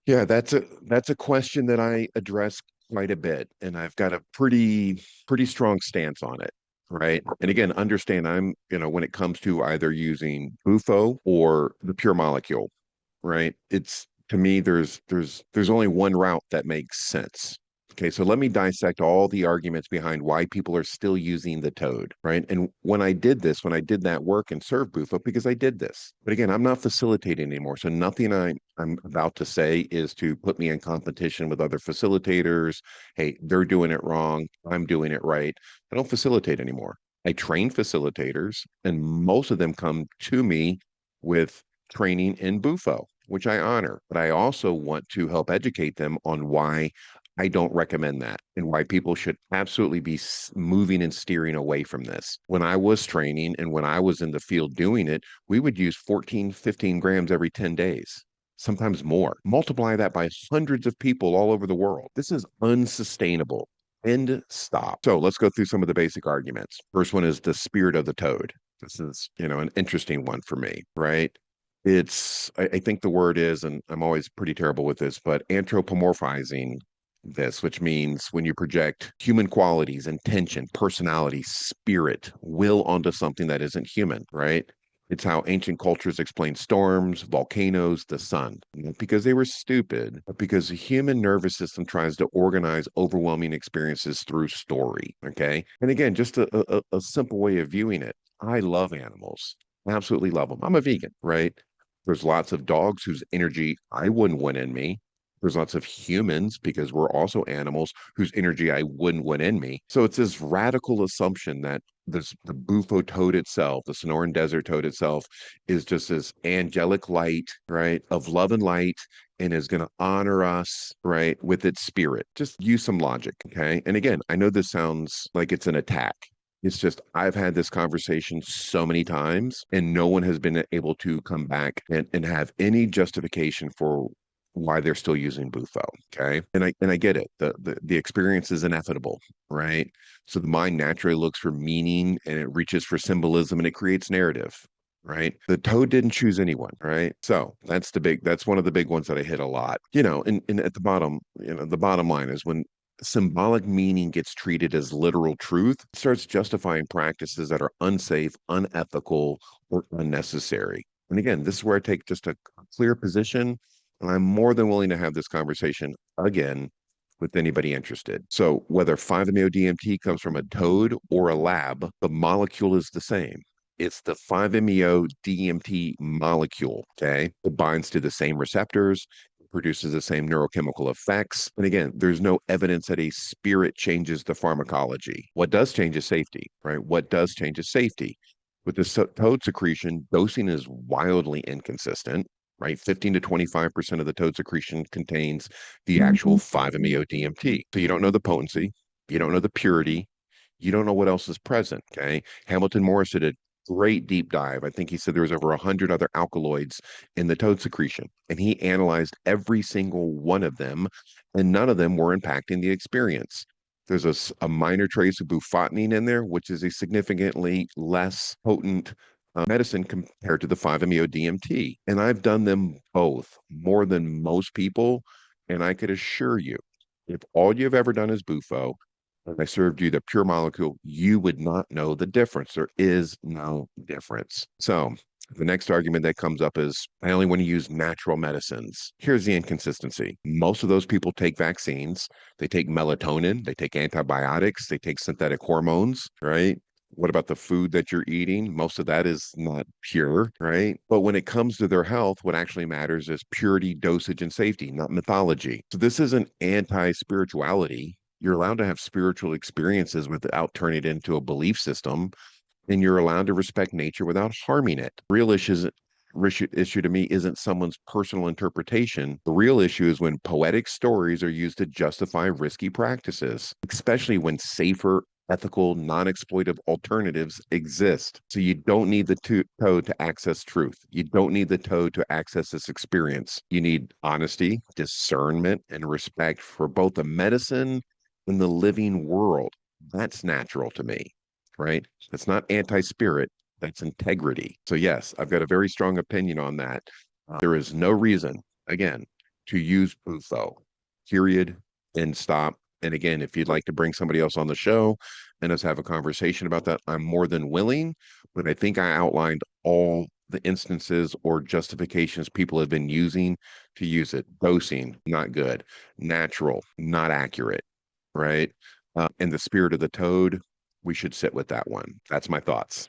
Yeah, that's a question that I address quite a bit, and I've got a pretty strong stance on it, right? And again, understand when it comes to either using Bufo or the pure molecule, right? It's to me, there's only one route that makes sense. Okay, so let me dissect all the arguments behind why people are still using the toad, right? And when I did that work and served Bufo, because I did this. But again, I'm not facilitating anymore. So nothing I'm about to say is to put me in competition with other facilitators. Hey, they're doing it wrong. I'm doing it right. I don't facilitate anymore. I train facilitators, and most of them come to me with training in Bufo, which I honor. But I also want to help educate them on why I don't recommend that and why people should absolutely be moving and steering away from this. When I was training and when I was in the field doing it, we would use 14, 15 grams every 10 days, sometimes more. Multiply that by hundreds of people all over the world. This is unsustainable. End stop. So let's go through some of the basic arguments. First one is the spirit of the toad. This is, an interesting one for me, right? I think the word is, and I'm always pretty terrible with this, but anthropomorphizing this, which means when you project human qualities, intention, personality, spirit, will onto something that isn't human, right? It's how ancient cultures explain storms, volcanoes, the sun. Not because they were stupid, but because the human nervous system tries to organize overwhelming experiences through story. Okay. And again, just a simple way of viewing it. I love animals, absolutely love them. I'm a vegan, right? There's lots of dogs whose energy I wouldn't want in me. There's lots of humans because we're also animals whose energy I wouldn't want in me. So it's this radical assumption that the Bufo toad itself, the Sonoran Desert toad itself, is just this angelic light, right, of love and light, and is going to honor us, right, with its spirit. Just use some logic, okay? And again, I know this sounds like it's an attack. It's just I've had this conversation so many times, and no one has been able to come back and have any justification for why they're still using Bufo. Okay. And I get it. The experience is inevitable, right? So the mind naturally looks for meaning and it reaches for symbolism and it creates narrative. Right. The toad didn't choose anyone. Right. So that's one of the big ones that I hit a lot. And at the bottom, the bottom line is when symbolic meaning gets treated as literal truth, it starts justifying practices that are unsafe, unethical, or unnecessary. And again, this is where I take just a clear position, and I'm more than willing to have this conversation again with anybody interested. So, whether 5-MeO DMT comes from a toad or a lab, the molecule is the same. It's the 5-MeO DMT molecule. Okay. It binds to the same receptors, produces the same neurochemical effects. And again, there's no evidence that a spirit changes the pharmacology. What does change is safety, right? What does change is safety. With the toad secretion, dosing is wildly inconsistent, right? 15 to 25% of the toad secretion contains the actual 5-MeO DMT. So you don't know the potency, you don't know the purity, you don't know what else is present. Okay. Hamilton Morris did a great deep dive. I think he said there was over 100 other alkaloids in the toad secretion, and he analyzed every single one of them, and none of them were impacting the experience. There's a minor trace of bufotenine in there, which is a significantly less potent medicine compared to the 5-MeO DMT. And I've done them both more than most people. And I could assure you, if all you've ever done is Bufo, and I served you the pure molecule, you would not know the difference. There is no difference. So the next argument that comes up is I only want to use natural medicines. Here's the inconsistency. Most of those people take vaccines, they take melatonin, they take antibiotics, they take synthetic hormones, right? What about the food that you're eating? Most of that is not pure, right? But when it comes to their health, what actually matters is purity, dosage, and safety, not mythology. So this isn't anti-spirituality. You're allowed to have spiritual experiences without turning it into a belief system, and you're allowed to respect nature without harming it. Real issue to me isn't someone's personal interpretation. The real issue is when poetic stories are used to justify risky practices, especially when safer, ethical, non-exploitive alternatives exist. So you don't need the toad to access truth. You don't need the toad to access this experience. You need honesty, discernment, and respect for both the medicine and the living world. That's natural to me, right? It's not anti-spirit, that's integrity. So yes, I've got a very strong opinion on that. There is no reason, again, to use Bufo, period, and stop. And again, if you'd like to bring somebody else on the show and us have a conversation about that, I'm more than willing. But I think I outlined all the instances or justifications people have been using to use it. Dosing, not good. Natural, not accurate, right? And the spirit of the toad, we should sit with that one. That's my thoughts.